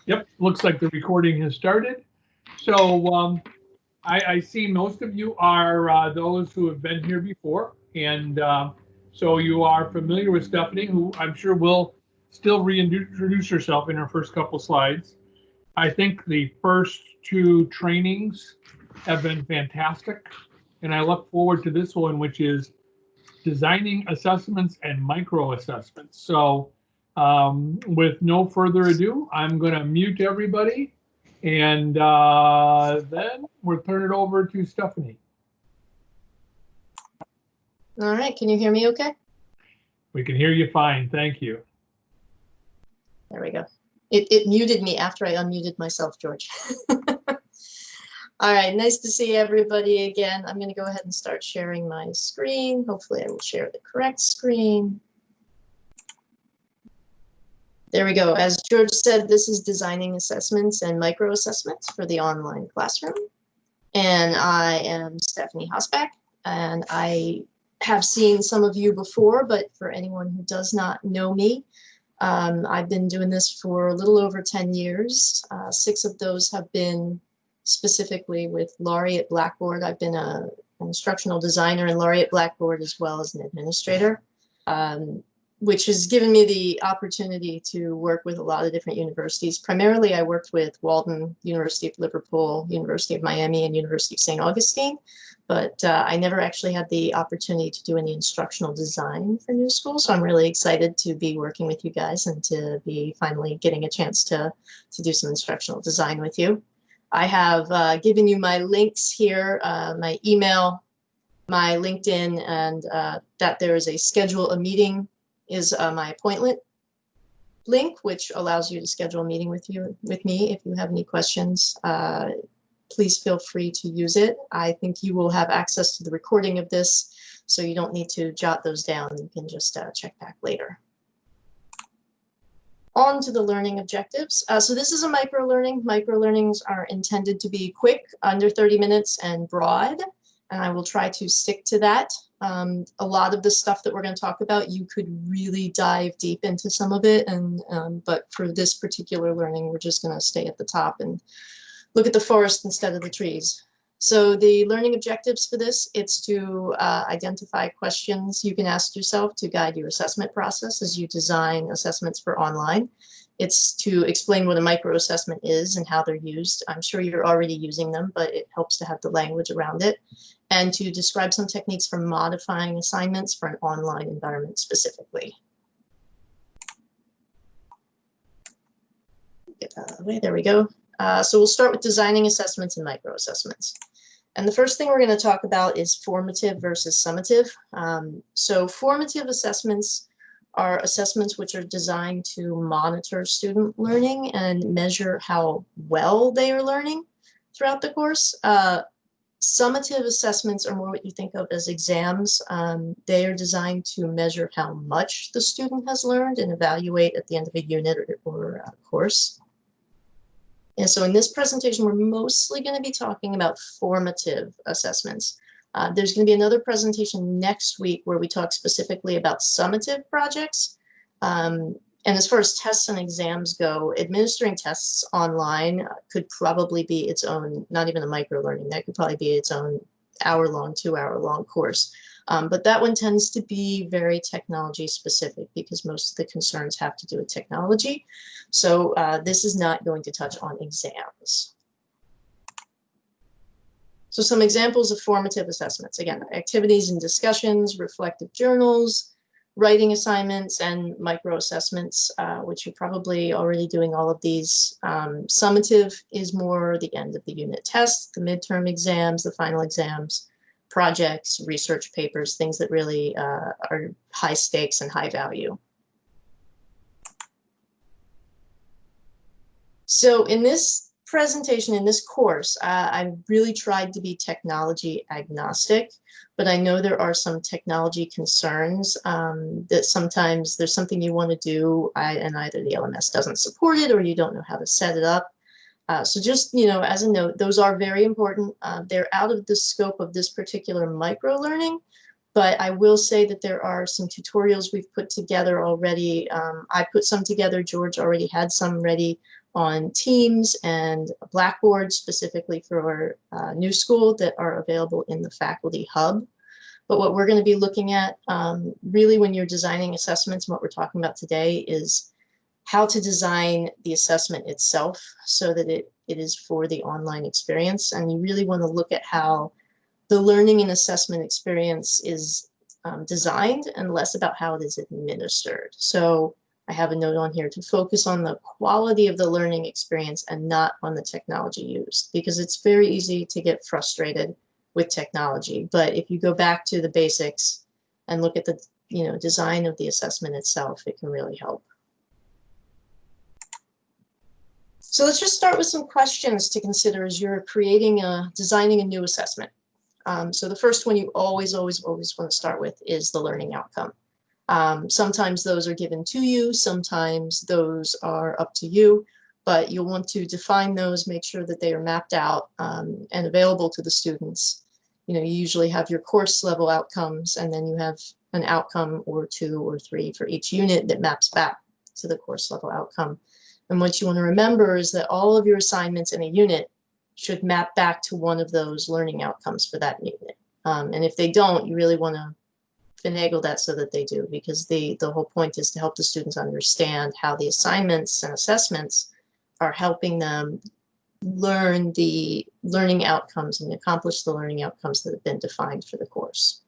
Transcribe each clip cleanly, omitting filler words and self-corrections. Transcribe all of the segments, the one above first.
Yep, looks like the recording has started. So I see most of you are those who have been here before. And so you are familiar with Stephanie, who I'm sure will still reintroduce herself in her first couple slides. I think the first two trainings have been fantastic. And I look forward to this one, which is designing assessments and micro assessments. So with no further ado, I'm going to mute everybody and then we'll turn it over to Stephanie. All right, can you hear me okay? We can hear you fine, thank you. There we go. It muted me after I unmuted myself, George. All right, nice to see everybody again. I'm going to go ahead and start sharing my screen. Hopefully I will share the correct screen. There we go. As George said, this is designing assessments and micro assessments for the online classroom. And I am Stephanie Hosbach, and I have seen some of you before, but for anyone who does not know me, I've been doing this for a little over 10 years. 6 of those have been specifically with Laureate Blackboard. I've been an instructional designer in Laureate Blackboard as well as an administrator, which has given me the opportunity to work with a lot of different universities. Primarily, I worked with Walden, University of Liverpool, University of Miami, and University of St. Augustine, but I never actually had the opportunity to do any instructional design for new schools. So I'm really excited to be working with you guys and to be finally getting a chance to do some instructional design with you. I have given you my links here, my email, my LinkedIn, and that there is a schedule a meeting is my appointment link, which allows you to schedule a meeting with me. If you have any questions, please feel free to use it. I think you will have access to the recording of this, so you don't need to jot those down. You can just check back later. On to the learning objectives. So this is a micro-learning. Micro-learnings are intended to be quick, under 30 minutes, and broad, and I will try to stick to that. A lot of the stuff that we're going to talk about, you could really dive deep into some of it, but for this particular learning, we're just going to stay at the top and look at the forest instead of the trees. So the learning objectives for this, it's to identify questions you can ask yourself to guide your assessment process as you design assessments for online. It's to explain what a micro assessment is and how they're used. I'm sure you're already using them, but it helps to have the language around it. And to describe some techniques for modifying assignments for an online environment specifically. Get that out of the way, there we go. So we'll start with designing assessments and micro assessments. And the first thing we're going to talk about is formative versus summative. So formative assessments are assessments which are designed to monitor student learning and measure how well they are learning throughout the course. Summative assessments are more what you think of as exams. They are designed to measure how much the student has learned and evaluate at the end of a unit or a course. And so in this presentation, we're mostly going to be talking about formative assessments. There's going to be another presentation next week where we talk specifically about summative projects. And as far as tests and exams go, administering tests online could probably be its own, not even a micro learning, that could probably be its own hour-long, 2-hour-long course. But that one tends to be very technology specific because most of the concerns have to do with technology. So this is not going to touch on exams. So some examples of formative assessments. Again, activities and discussions, reflective journals, writing assignments, and micro assessments, which you're probably already doing all of these. Summative is more the end of the unit test, the midterm exams, the final exams, projects, research papers, things that really are high stakes and high value. So in this presentation, in this course, I really tried to be technology agnostic, but I know there are some technology concerns that sometimes there's something you want to do and either the LMS doesn't support it or you don't know how to set it up. So just, as a note, those are very important. They're out of the scope of this particular micro learning, But I will say that there are some tutorials we've put together already. I put some together. George already had some ready on Teams and Blackboard, specifically for New School, that are available in the Faculty Hub. But what we're going to be looking at really when you're designing assessments, and what we're talking about today, is how to design the assessment itself so that it is for the online experience. And you really want to look at how the learning and assessment experience is designed and less about how it is administered. So I have a note on here to focus on the quality of the learning experience and not on the technology used, because it's very easy to get frustrated with technology. But if you go back to the basics and look at the design of the assessment itself, it can really help. So let's just start with some questions to consider as you're designing a new assessment. So the first one you always want to start with is the learning outcome. Sometimes those are given to you, sometimes those are up to you, but you'll want to define those, make sure that they are mapped out and available to the students. You usually have your course level outcomes, and then you have an outcome or 2 or 3 for each unit that maps back to the course level outcome. And what you want to remember is that all of your assignments in a unit should map back to one of those learning outcomes for that unit. And if they don't, you really want to finagle that so that they do, because the whole point is to help the students understand how the assignments and assessments are helping them learn the learning outcomes and accomplish the learning outcomes that have been defined for the course.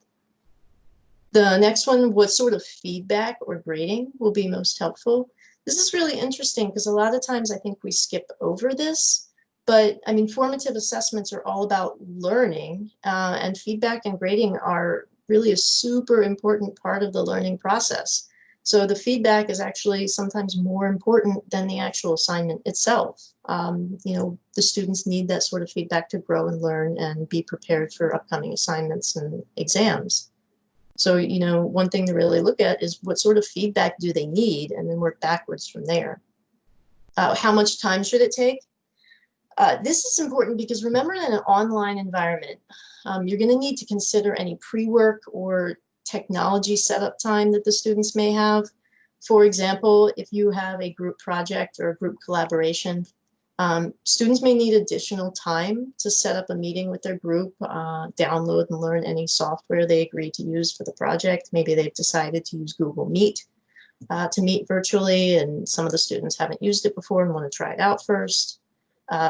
The next one, what sort of feedback or grading will be most helpful? This is really interesting because a lot of times I think we skip over this. But I mean, formative assessments are all about learning, and feedback and grading are really a super important part of the learning process. So the feedback is actually sometimes more important than the actual assignment itself. The students need that sort of feedback to grow and learn and be prepared for upcoming assignments and exams. So, one thing to really look at is what sort of feedback do they need, and then work backwards from there. How much time should it take? This is important because remember, in an online environment, you're going to need to consider any pre-work or technology setup time that the students may have. For example, if you have a group project or a group collaboration, students may need additional time to set up a meeting with their group, download and learn any software they agree to use for the project. Maybe they've decided to use Google Meet to meet virtually, and some of the students haven't used it before and want to try it out first.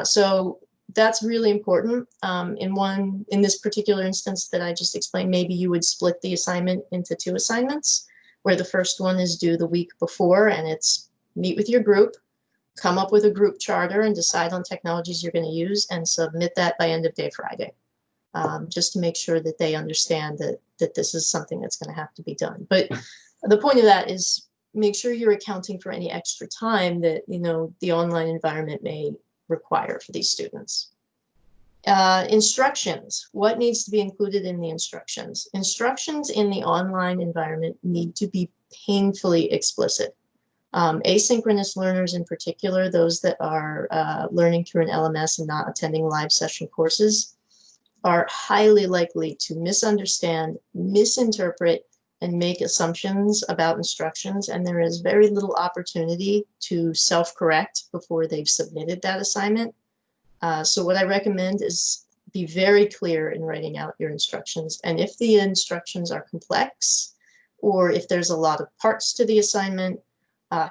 So that's really important. In this particular instance that I just explained, maybe you would split the assignment into 2 assignments, where the first one is due the week before, and it's meet with your group, come up with a group charter and decide on technologies you're going to use, and submit that by end of day Friday, just to make sure that they understand that this is something that's going to have to be done. But the point of that is make sure you're accounting for any extra time that the online environment may require for these students. Instructions. What needs to be included in the instructions? Instructions in the online environment need to be painfully explicit. Asynchronous learners in particular, those that are learning through an LMS and not attending live session courses, are highly likely to misunderstand, misinterpret, and make assumptions about instructions, and there is very little opportunity to self-correct before they've submitted that assignment. So what I recommend is be very clear in writing out your instructions, and if the instructions are complex, or if there's a lot of parts to the assignment,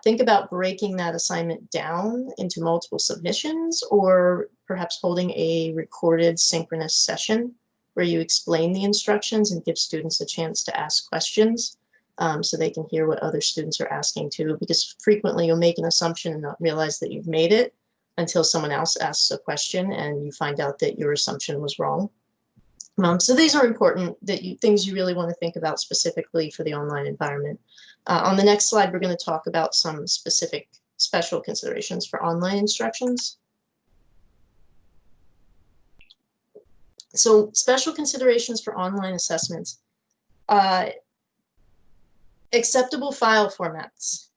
think about breaking that assignment down into multiple submissions, or perhaps holding a recorded synchronous session where you explain the instructions and give students a chance to ask questions, so they can hear what other students are asking too, because frequently you'll make an assumption and not realize that you've made it until someone else asks a question and you find out that your assumption was wrong. So these are important things you really want to think about specifically for the online environment. On the next slide, we're going to talk about some special considerations for online instructions. So special considerations for online assessments. Acceptable file formats,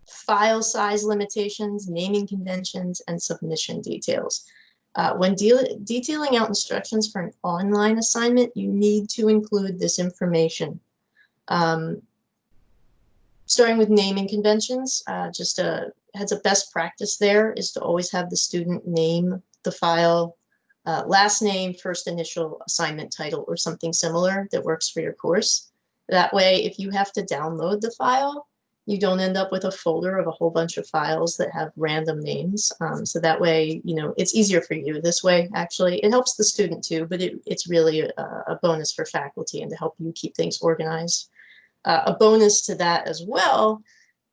file size limitations, naming conventions, and submission details. When detailing out instructions for an online assignment, you need to include this information. Starting with naming conventions, just a heads up, best practice there is to always have the student name the file, last name, first initial, assignment title, or something similar that works for your course. That way, if you have to download the file, you don't end up with a folder of a whole bunch of files that have random names. So that way, you know, it's easier for you this way. Actually, it helps the student too, but it's really a bonus for faculty and to help you keep things organized. A bonus to that as well,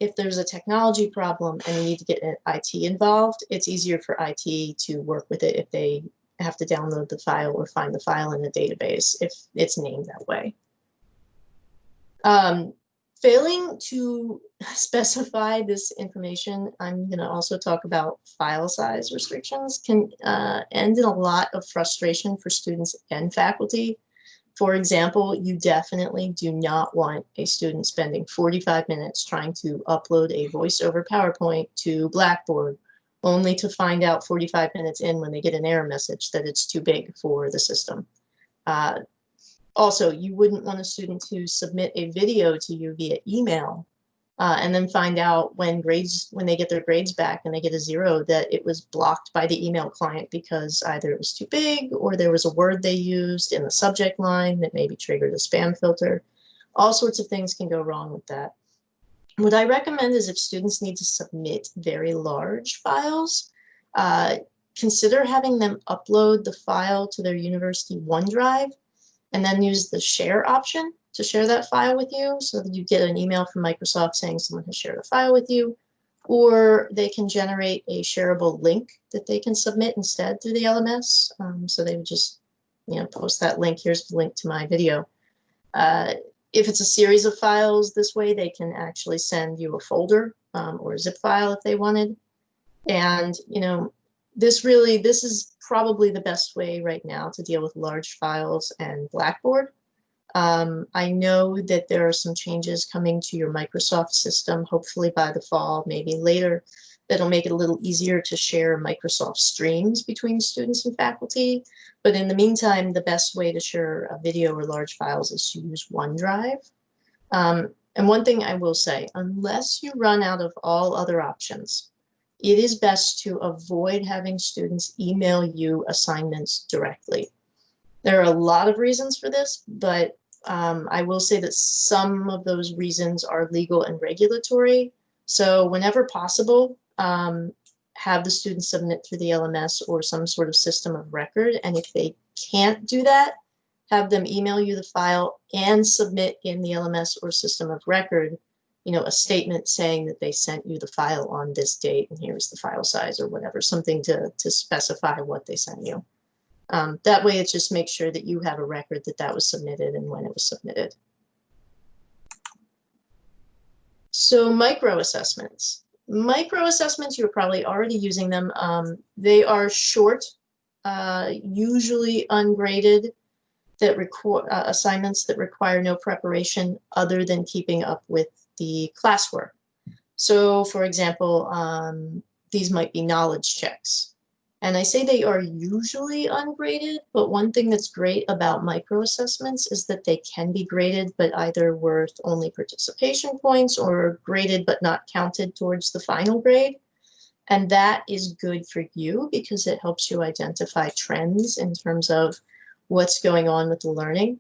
if there's a technology problem and you need to get IT involved, it's easier for IT to work with it if they have to download the file or find the file in a database if it's named that way. Failing to specify this information, I'm going to also talk about file size restrictions, can end in a lot of frustration for students and faculty. For example, you definitely do not want a student spending 45 minutes trying to upload a voice-over PowerPoint to Blackboard, only to find out 45 minutes in when they get an error message that it's too big for the system. Also, you wouldn't want a student to submit a video to you via email and then find out when they get their grades back and they get a 0 that it was blocked by the email client because either it was too big or there was a word they used in the subject line that maybe triggered a spam filter. All sorts of things can go wrong with that. What I recommend is if students need to submit very large files, consider having them upload the file to their university OneDrive and then use the share option to share that file with you so that you get an email from Microsoft saying someone has shared a file with you, or they can generate a shareable link that they can submit instead through the LMS. So they would just, you know, post that link. Here's the link to my video. If it's a series of files this way, they can actually send you a folder or a zip file if they wanted. And, you know, this is probably the best way right now to deal with large files and Blackboard. I know that there are some changes coming to your Microsoft system, hopefully by the fall, maybe later, that'll make it a little easier to share Microsoft streams between students and faculty. But in the meantime, the best way to share a video or large files is to use OneDrive. And one thing I will say, unless you run out of all other options, it is best to avoid having students email you assignments directly. There are a lot of reasons for this, but I will say that some of those reasons are legal and regulatory. So whenever possible, have the student submit through the LMS or some sort of system of record. And if they can't do that, have them email you the file and submit in the LMS or system of record, you know, a statement saying that they sent you the file on this date and here's the file size or whatever, something to specify what they sent you. That way it just makes sure that you have a record that that was submitted and when it was submitted. So micro assessments. Micro assessments, you're probably already using them. They are short, usually ungraded, that assignments that require no preparation other than keeping up with the classwork. So for example, these might be knowledge checks. And I say they are usually ungraded, but one thing that's great about micro assessments is that they can be graded, but either worth only participation points or graded but not counted towards the final grade. And that is good for you because it helps you identify trends in terms of what's going on with the learning.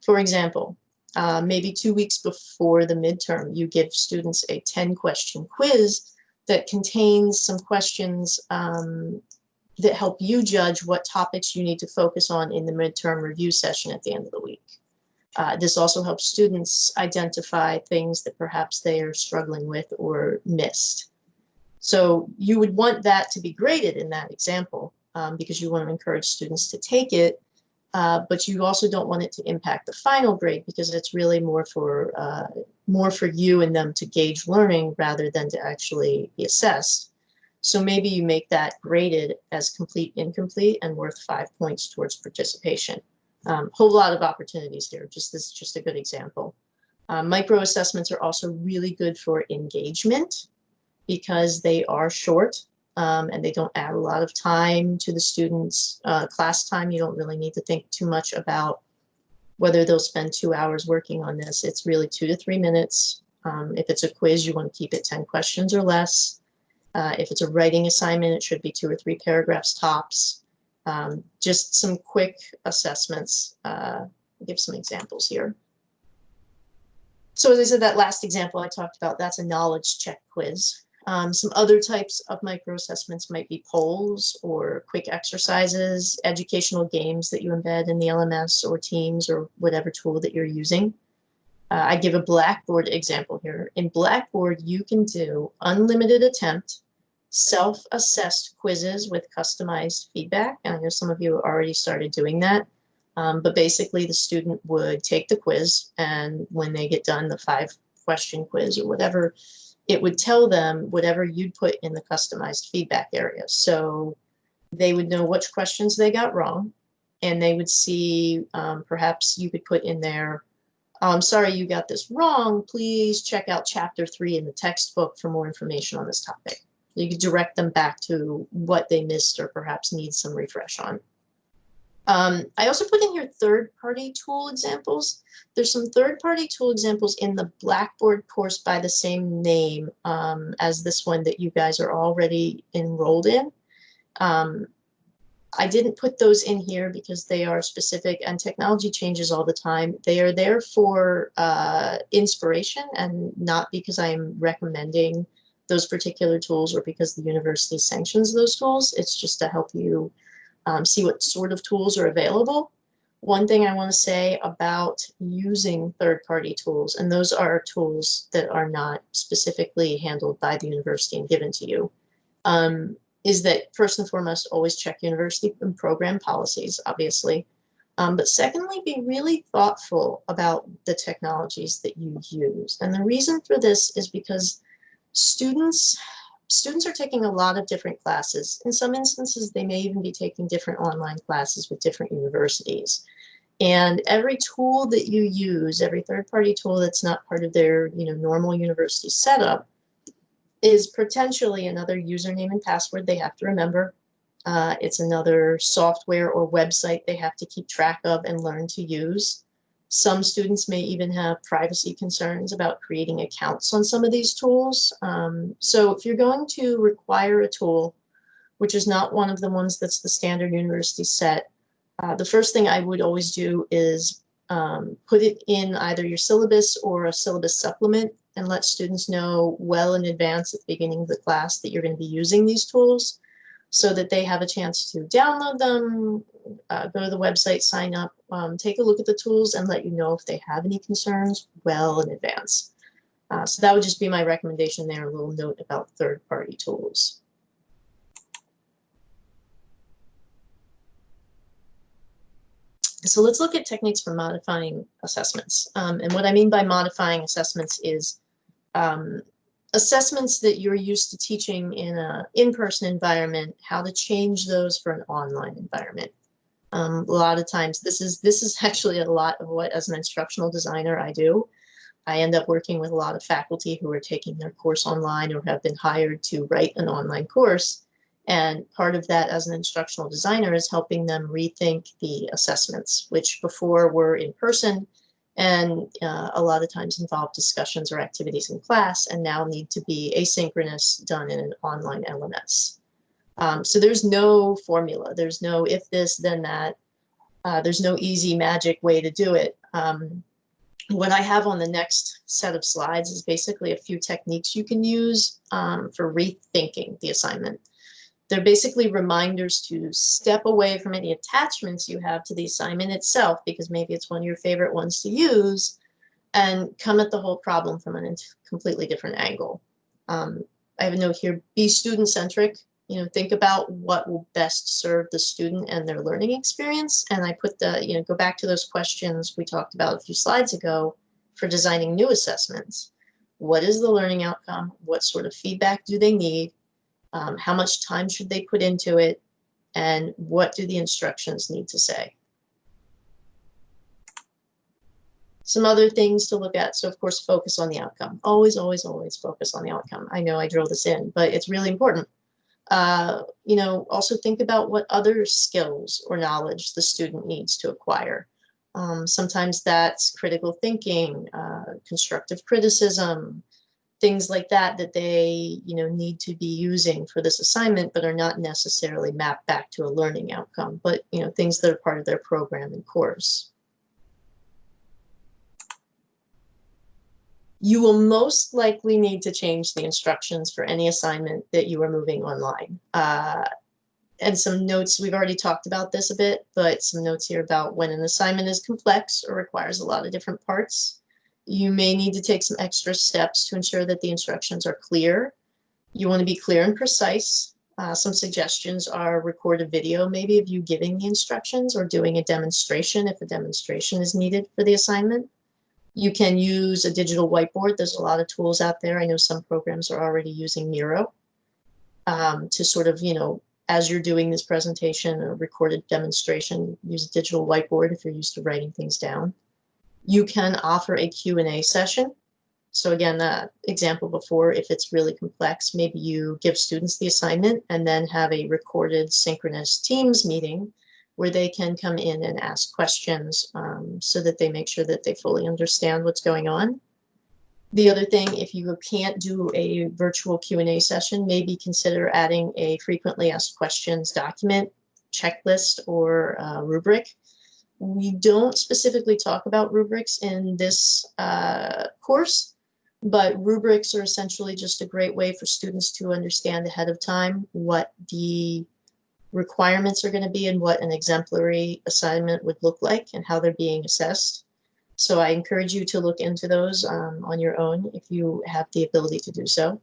For example, maybe 2 weeks before the midterm, you give students a 10-question quiz that contains some questions that help you judge what topics you need to focus on in the midterm review session at the end of the week. This also helps students identify things that perhaps they are struggling with or missed. So you would want that to be graded in that example because you want to encourage students to take it, but you also don't want it to impact the final grade because it's really more for you and them to gauge learning rather than to actually be assessed. So maybe you make that graded as complete, incomplete, and worth 5 points towards participation. Whole lot of opportunities here. This is just a good example. Micro assessments are also really good for engagement because they are short. and they don't add a lot of time to the students' class time. You don't really need to think too much about whether they'll spend 2 hours working on this. It's really 2 to 3 minutes. If it's a quiz, you want to keep it 10 questions or less. If it's a writing assignment, it should be 2 or 3 paragraphs tops. Just some quick assessments. I'll give some examples here. So as I said, that last example I talked about, that's a knowledge check quiz. Some other types of micro assessments might be polls or quick exercises, educational games that you embed in the LMS or Teams or whatever tool that you're using. I give a Blackboard example here. In Blackboard, you can do unlimited attempt, self-assessed quizzes with customized feedback. And I know some of you already started doing that. But basically, the student would take the quiz, and when they get done, the 5-question quiz or whatever, it would tell them whatever you'd put in the customized feedback area. So they would know which questions they got wrong, and they would see perhaps you could put in there, I'm sorry you got this wrong, please check out chapter 3 in the textbook for more information on this topic. You could direct them back to what they missed or perhaps need some refresh on. I also put in here third-party tool examples. There's some third-party tool examples in the Blackboard course by the same name as this one that you guys are already enrolled in. I didn't put those in here because they are specific, and technology changes all the time. They are there for inspiration and not because I'm recommending those particular tools or because the university sanctions those tools. It's just to help you see what sort of tools are available. One thing I want to say about using third-party tools, and those are tools that are not specifically handled by the university and given to you, is that first and foremost, always check university and program policies, obviously. But secondly, be really thoughtful about the technologies that you use. And the reason for this is because students are taking a lot of different classes. In some instances, they may even be taking different online classes with different universities. And every tool that you use, every third-party tool that's not part of their normal university setup, is potentially another username and password they have to remember. It's another software or website they have to keep track of and learn to use. Some students may even have privacy concerns about creating accounts on some of these tools. So if you're going to require a tool, which is not one of the ones that's the standard university set, the first thing I would always do is put it in either your syllabus or a syllabus supplement and let students know well in advance at the beginning of the class that you're going to be using these tools so that they have a chance to download them, go to the website, sign up, take a look at the tools and let you know if they have any concerns well in advance. So that would just be my recommendation there, a little note about third-party tools. So let's look at techniques for modifying assessments. And what I mean by modifying assessments is assessments that you're used to teaching in an in-person environment, how to change those for an online environment. A lot of times, this is actually a lot of what, as an instructional designer, I do. I end up working with a lot of faculty who are taking their course online or have been hired to write an online course. And part of that as an instructional designer is helping them rethink the assessments, which before were in person and a lot of times involve discussions or activities in class and now need to be asynchronous, done in an online LMS. So there's no formula. There's no if this, then that. There's no easy magic way to do it. What I have on the next set of slides is basically a few techniques you can use for rethinking the assignment. They're basically reminders to step away from any attachments you have to the assignment itself, because maybe it's one of your favorite ones to use, and come at the whole problem from a completely different angle. I have a note here, be student-centric. Think about what will best serve the student and their learning experience. And I put the, go back to those questions we talked about a few slides ago for designing new assessments. What is the learning outcome? What sort of feedback do they need? How much time should they put into it? And what do the instructions need to say? Some other things to look at. So of course, focus on the outcome. Always, always, always focus on the outcome. I know I drilled this in, but it's really important. You know, also think about what other skills or knowledge the student needs to acquire. Sometimes that's critical thinking, constructive criticism, things like that that they, you know, need to be using for this assignment, but are not necessarily mapped back to a learning outcome, but, you know, things that are part of their program and course. You will most likely need to change the instructions for any assignment that you are moving online. And some notes, we've already talked about this a bit, but some notes here about when an assignment is complex or requires a lot of different parts, you may need to take some extra steps to ensure that the instructions are clear. You want to be clear and precise. Some suggestions are record a video, maybe of you giving the instructions or doing a demonstration if a demonstration is needed for the assignment. You can use a digital whiteboard. There's a lot of tools out there. I know some programs are already using Miro to sort of, you know, as you're doing this presentation or recorded demonstration, use a digital whiteboard if you're used to writing things down. You can offer a Q&A session. So again, that example before, if it's really complex, maybe you give students the assignment and then have a recorded synchronous Teams meeting where they can come in and ask questions so that they make sure that they fully understand what's going on. The other thing, if you can't do a virtual Q&A session, maybe consider adding a frequently asked questions document, checklist, or rubric. We don't specifically talk about rubrics in this course, but rubrics are essentially just a great way for students to understand ahead of time what the requirements are going to be and what an exemplary assignment would look like and how they're being assessed. So I encourage you to look into those on your own if you have the ability to do so.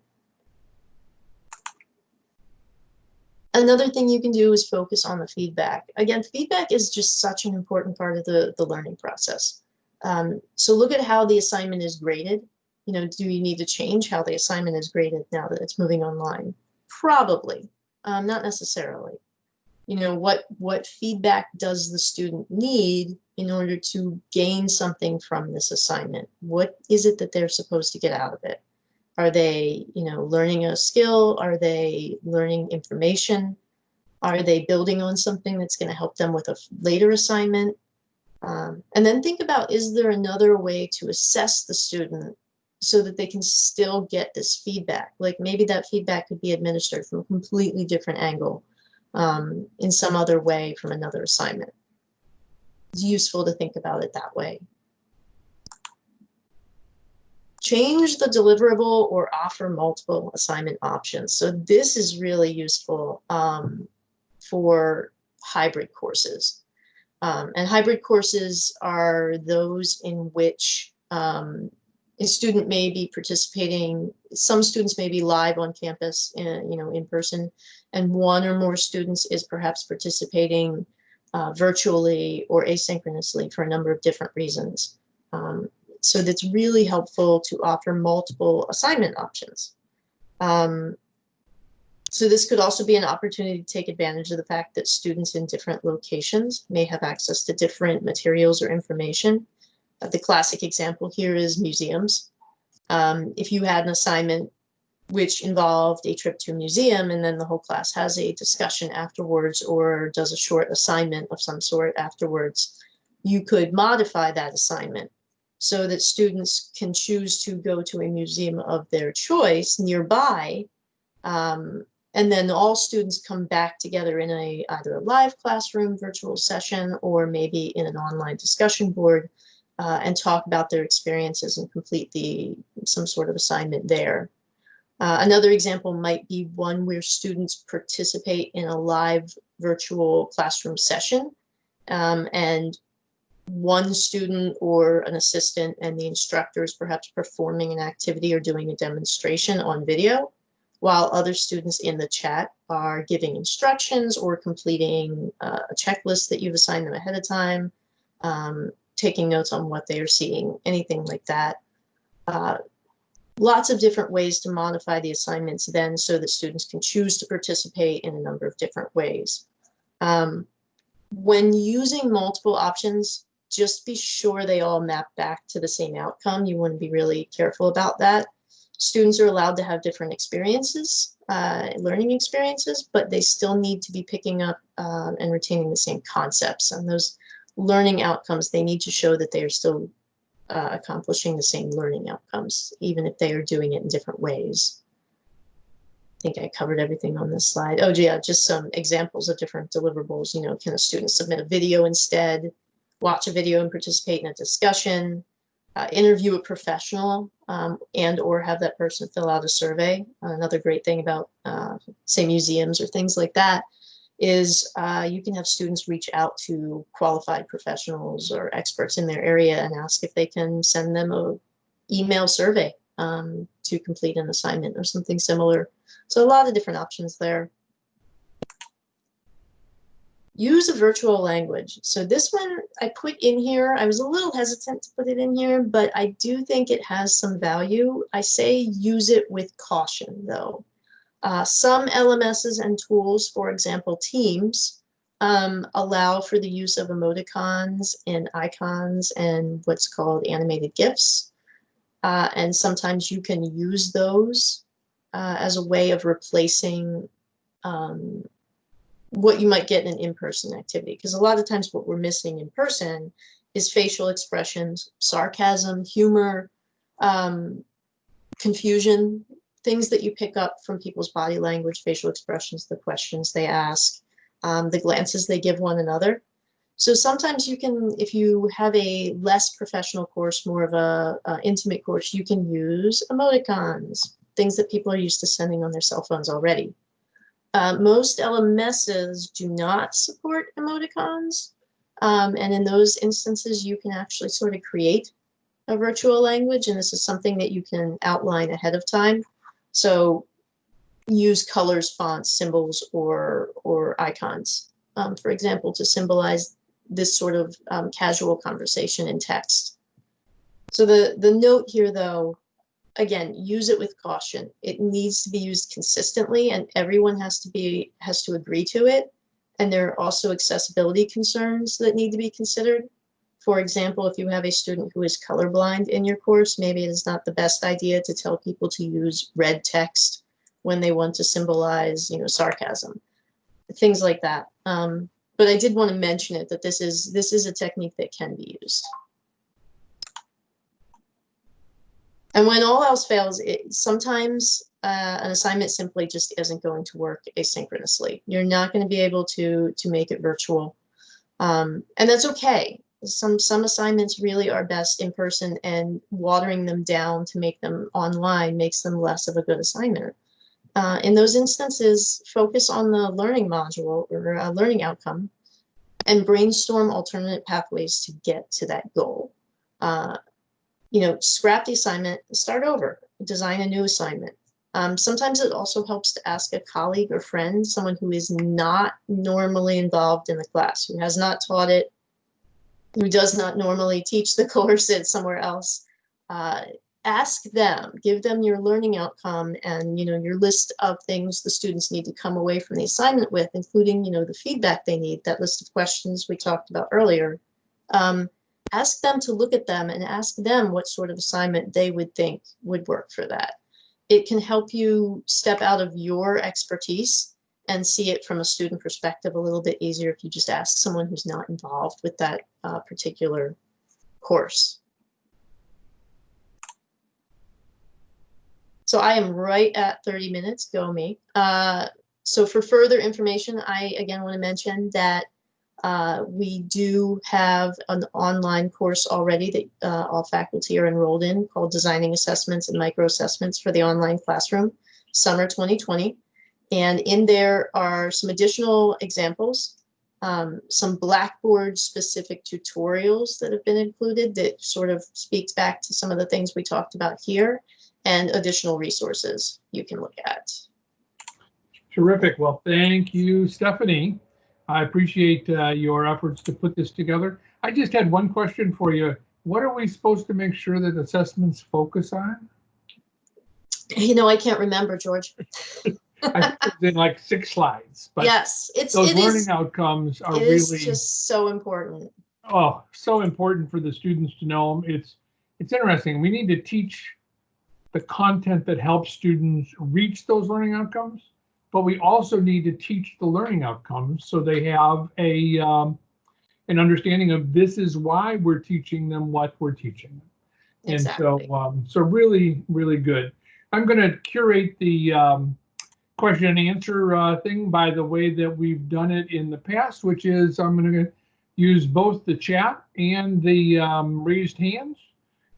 Another thing you can do is focus on the feedback. Again, feedback is just such an important part of the learning process. So look at how the assignment is graded. You know, do you need to change how the assignment is graded now that it's moving online? Probably, not necessarily. You know, what feedback does the student need in order to gain something from this assignment? What is it that they're supposed to get out of it? Are they, you know, learning a skill? Are they learning information? Are they building on something that's going to help them with a later assignment? And then think about, is there another way to assess the student so that they can still get this feedback? Like maybe that feedback could be administered from a completely different angle, in some other way from another assignment. It's useful to think about it that way. Change the deliverable or offer multiple assignment options. So this is really useful for hybrid courses. And hybrid courses are those in which a student may be participating. Some students may be live on campus, in person, and one or more students is perhaps participating virtually or asynchronously for a number of different reasons. So that's really helpful to offer multiple assignment options. So this could also be an opportunity to take advantage of the fact that students in different locations may have access to different materials or information. The classic example here is museums. If you had an assignment which involved a trip to a museum and then the whole class has a discussion afterwards or does a short assignment of some sort afterwards, you could modify that assignment so that students can choose to go to a museum of their choice nearby, and then all students come back together in either a live classroom virtual session or maybe in an online discussion board and talk about their experiences and complete some sort of assignment there. Another example might be one where students participate in a live virtual classroom session, and one student or an assistant and the instructor is perhaps performing an activity or doing a demonstration on video, while other students in the chat are giving instructions or completing a checklist that you've assigned them ahead of time, taking notes on what they are seeing, anything like that. Lots of different ways to modify the assignments then so that students can choose to participate in a number of different ways. When using multiple options, just be sure they all map back to the same outcome. You want to be really careful about that. Students are allowed to have different experiences, learning experiences, but they still need to be picking up and retaining the same concepts. And those learning outcomes, they need to show that they are still accomplishing the same learning outcomes, even if they are doing it in different ways. I think I covered everything on this slide. Oh yeah, just some examples of different deliverables. You know, can a student submit a video instead, watch a video and participate in a discussion, interview a professional, and or have that person fill out a survey. Another great thing about say museums or things like that is you can have students reach out to qualified professionals or experts in their area and ask if they can send them a email survey to complete an assignment or something similar. So a lot of different options there. Use a virtual language. So this one I put in here. I was a little hesitant to put it in here, but I do think it has some value. I say use it with caution though. Some LMSs and tools, for example, Teams, allow for the use of emoticons and icons and what's called animated GIFs. And sometimes you can use those as a way of replacing what you might get in an in-person activity. Because a lot of times what we're missing in person is facial expressions, sarcasm, humor, confusion, things that you pick up from people's body language, facial expressions, the questions they ask, the glances they give one another. So sometimes you can, if you have a less professional course, more of a intimate course, you can use emoticons, things that people are used to sending on their cell phones already. Most LMSs do not support emoticons. And in those instances, you can actually sort of create a virtual language. And this is something that you can outline ahead of time. So use colors, fonts, symbols, or icons, for example, to symbolize this sort of casual conversation in text. So the note here, though, again, use it with caution. It needs to be used consistently, and everyone has to agree to it. And there are also accessibility concerns that need to be considered. For example, if you have a student who is colorblind in your course, maybe it is not the best idea to tell people to use red text when they want to symbolize, you know, sarcasm, things like that. But I did want to mention it, that this is a technique that can be used. And when all else fails, sometimes an assignment simply just isn't going to work asynchronously. You're not going to be able to make it virtual, and that's okay. Some assignments really are best in person, and watering them down to make them online makes them less of a good assignment. In those instances, focus on the learning module or learning outcome and brainstorm alternate pathways to get to that goal. You know, scrap the assignment, start over, design a new assignment. Sometimes it also helps to ask a colleague or friend, someone who is not normally involved in the class, who has not taught it, who does not normally teach the course at somewhere else. Ask them, give them your learning outcome and, you know, your list of things the students need to come away from the assignment with, including, you know, the feedback they need, that list of questions we talked about earlier. Ask them to look at them and ask them what sort of assignment they would think would work for that. It can help you step out of your expertise and see it from a student perspective a little bit easier if you just ask someone who's not involved with that particular course. So I am right at 30 minutes, go me. So for further information, I again want to mention that we do have an online course already that all faculty are enrolled in, called Designing Assessments and Microassessments for the Online Classroom, Summer 2020. And in there are some additional examples, some Blackboard specific tutorials that have been included that sort of speaks back to some of the things we talked about here, and additional resources you can look at. Terrific. Well, thank you, Stephanie. I appreciate your efforts to put this together. I just had one question for you. What are we supposed to make sure that assessments focus on? You know, I can't remember, George. I think it's in like 6 slides. But yes, those learning outcomes are really just so important. Oh, so important for the students to know them. It's interesting. We need to teach the content that helps students reach those learning outcomes, but we also need to teach the learning outcomes so they have an understanding of this is why we're teaching them what we're teaching them. Exactly. And so really, really good. I'm going to curate the question and answer thing by the way that we've done it in the past, which is I'm going to use both the chat and the raised hands.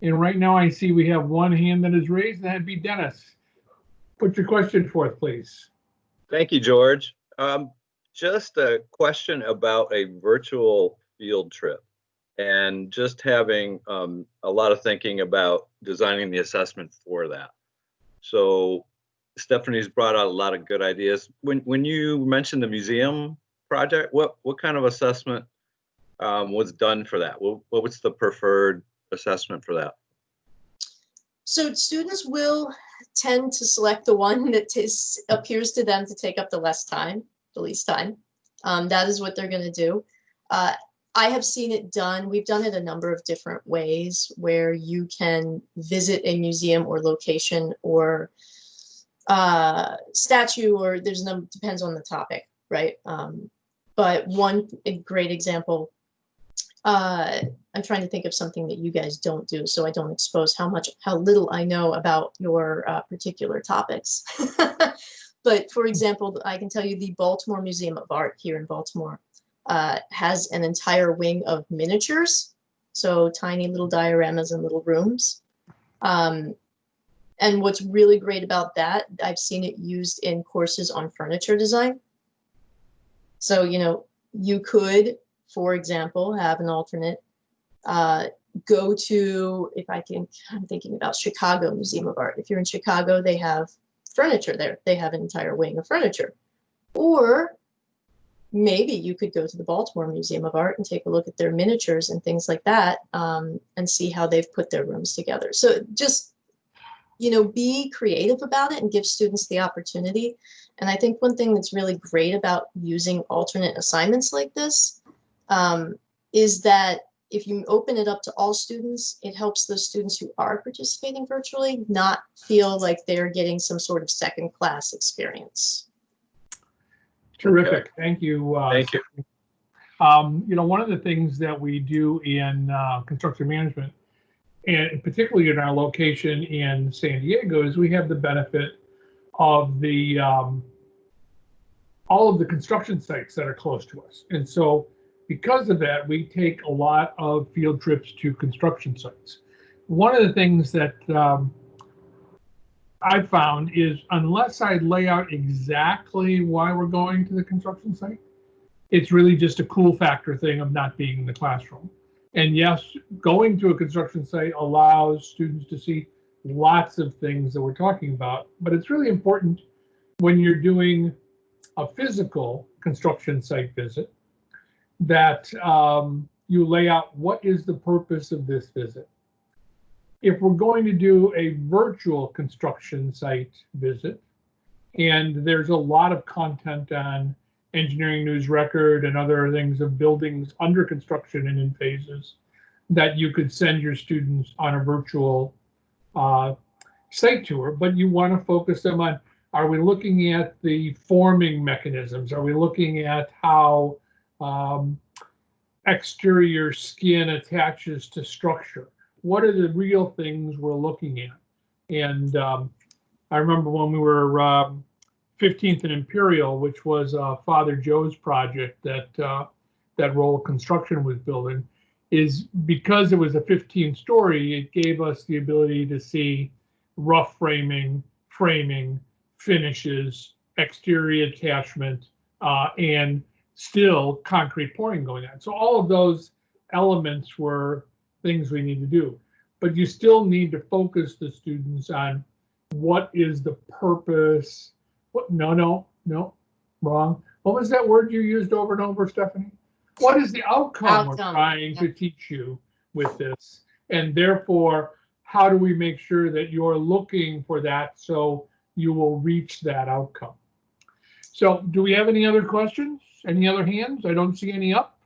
And right now I see we have one hand that is raised, and that'd be Dennis. Put your question forth, please. Thank you, George. Just a question about a virtual field trip and just having a lot of thinking about designing the assessment for that. So Stephanie's brought out a lot of good ideas. When you mentioned the museum project, what kind of assessment was done for that? What was the preferred assessment for that? So students will tend to select the one that appears to them to take up the least time. That is what they're going to do. I have seen it done. We've done it a number of different ways where you can visit a museum or location or statue, or depends on the topic, right? But one great example, I'm trying to think of something that you guys don't do, so I don't expose how little I know about your particular topics. But for example, I can tell you the Baltimore Museum of Art here in Baltimore has an entire wing of miniatures, so tiny little dioramas and little rooms. And what's really great about that, I've seen it used in courses on furniture design. So, you could, for example, have an alternate go to, I'm thinking about Chicago Museum of Art. If you're in Chicago, they have furniture there. They have an entire wing of furniture. Or maybe you could go to the Baltimore Museum of Art and take a look at their miniatures and things like that, and see how they've put their rooms together. So just, be creative about it and give students the opportunity. And I think one thing that's really great about using alternate assignments like this is that if you open it up to all students, it helps those students who are participating virtually not feel like they're getting some sort of second-class experience. Terrific. Okay. Thank you. Thank you. One of the things that we do in construction management, and particularly in our location in San Diego, is we have the benefit of the all of the construction sites that are close to us. And so because of that, we take a lot of field trips to construction sites. One of the things that I've found is unless I lay out exactly why we're going to the construction site, it's really just a cool factor thing of not being in the classroom. And yes, going to a construction site allows students to see lots of things that we're talking about, but it's really important when you're doing a physical construction site visit that you lay out what is the purpose of this visit. If we're going to do a virtual construction site visit, and there's a lot of content on Engineering News-Record and other things of buildings under construction and in phases, that you could send your students on a virtual site tour, but you want to focus them on, are we looking at the forming mechanisms? Are we looking at how exterior skin attaches to structure? What are the real things we're looking at? And I remember when we were 15th and Imperial, which was Father Joe's project that Roll Construction was building, is because it was a 15-story, it gave us the ability to see rough framing, finishes, exterior attachment, and still concrete pouring going on. So all of those elements were things we need to do, but you still need to focus the students on what is the purpose. What? No, wrong. What was that word you used over and over, Stephanie? What is the outcome we're trying to teach you with this? And therefore, how do we make sure that you're looking for that so you will reach that outcome? So do we have any other questions? Any other hands? I don't see any up.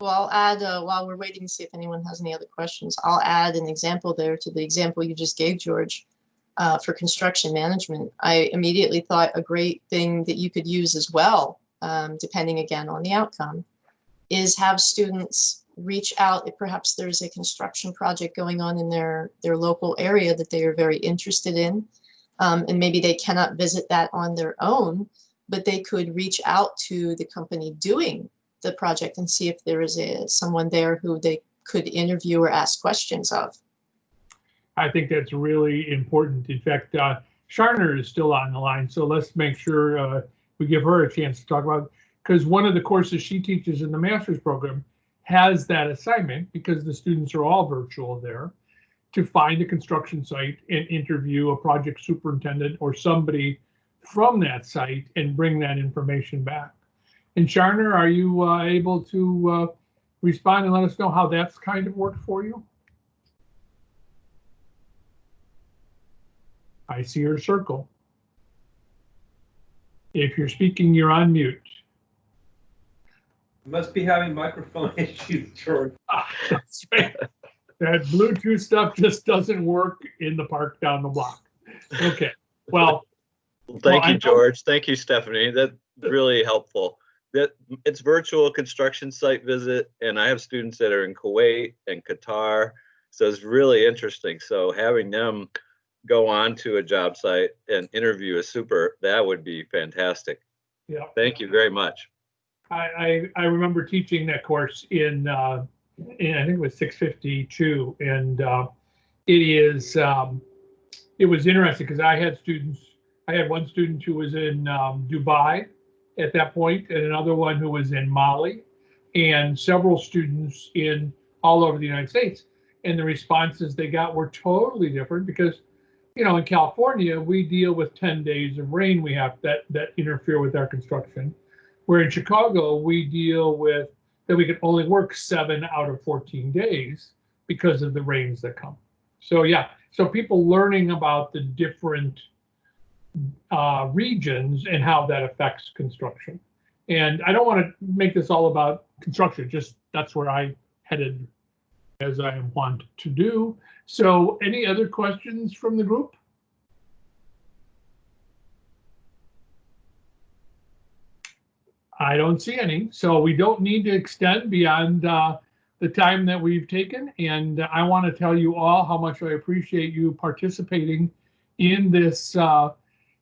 Well, I'll add, while we're waiting to see if anyone has any other questions, I'll add an example there to the example you just gave, George. for construction management. I immediately thought a great thing that you could use as well, depending again on the outcome, is have students reach out if perhaps there's a construction project going on in their local area that they are very interested in. And maybe they cannot visit that on their own, but they could reach out to the company doing the project and see if there is someone there who they could interview or ask questions of. I think that's really important. In fact, Sharner is still on the line, so let's make sure we give her a chance to talk about, because one of the courses she teaches in the master's program has that assignment, because the students are all virtual there, to find a construction site and interview a project superintendent or somebody from that site and bring that information back. And Sharner, are you able to respond and let us know how that's kind of worked for you? I see your circle. If you're speaking, you're on mute. Must be having microphone issues, George. That's right. That Bluetooth stuff just doesn't work in the park down the block. Okay, well. Thank you, George. Thank you, Stephanie. That's really helpful. It's virtual construction site visit, and I have students that are in Kuwait and Qatar, so it's really interesting. So having them go on to a job site and interview a super, that would be fantastic. Yeah. Thank you very much. I remember teaching that course in I think it was 652, and it was interesting because I had one student who was in Dubai at that point, and another one who was in Mali, and several students in all over the United States. And the responses they got were totally different because, you know, in California, we deal with 10 days of rain we have that interfere with our construction. Where in Chicago, we deal with that we can only work 7 out of 14 days because of the rains that come. So yeah, so people learning about the different regions and how that affects construction. And I don't want to make this all about construction, just that's where I headed as I want to do. So any other questions from the group? I don't see any, so we don't need to extend beyond the time that we've taken. And I want to tell you all how much I appreciate you participating in this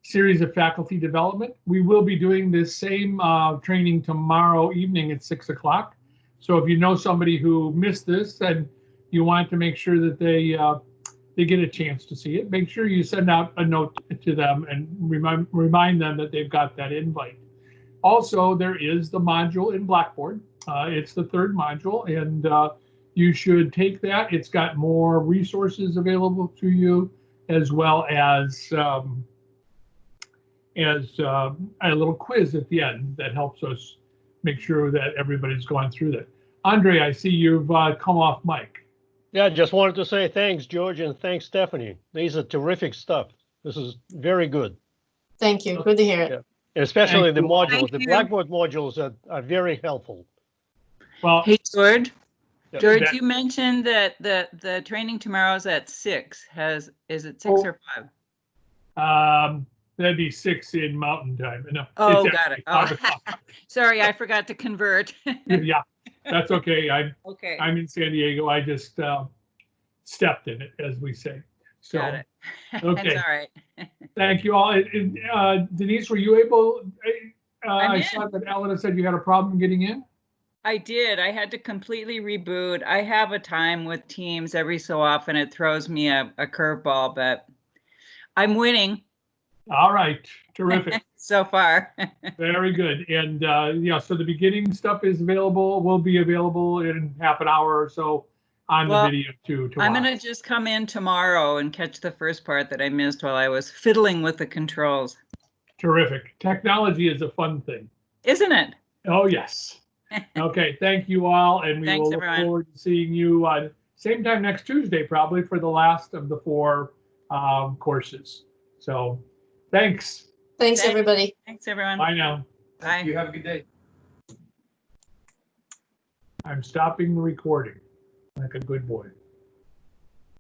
series of faculty development. We will be doing this same training tomorrow evening at 6 o'clock. So if you know somebody who missed this and you want to make sure that they get a chance to see it, make sure you send out a note to them and remind them that they've got that invite. Also, there is the module in Blackboard. It's the 3rd module, and you should take that. It's got more resources available to you, as well as a little quiz at the end that helps us make sure that everybody's going through that. Andre, I see you've come off mic. Yeah, just wanted to say thanks, George, and thanks, Stephanie. These are terrific stuff. This is very good. Thank you. Good to hear it. Yeah. Especially the modules. Thank The you. Blackboard modules are very helpful. Well, Hey, George. Yeah. George, that- you mentioned that the training tomorrow is at 6. Is it 6 Oh. or 5? that'd be 6 in Mountain Time. No, Oh, it's got it. actually 5 Oh. o'clock. Sorry, I forgot to convert. Yeah, that's okay. Okay, I'm in San Diego. I just stepped in it, as we say. So got it. okay. That's all right. Thank you all. Denise, were you able? I'm I in. saw that Elena said you had a problem getting in. I did. I had to completely reboot. I have a time with Teams every so often. It throws me a curveball, but I'm winning All right, terrific, so far. very good. And yeah, so the beginning stuff is available. Will be available in half an hour or so on Well, the video too. I'm going to just come in tomorrow and catch the first part that I missed while I was fiddling with the controls. Terrific. Technology is a fun thing. Isn't it? Oh, yes. Okay, thank you all, and we Thanks, will look everyone. forward to seeing you same time next Tuesday, probably for the last of the 4 courses. So, thanks. Thanks, Thank- everybody. Thanks, everyone. Bye now. Bye. You have a good day. I'm stopping the recording like a good boy.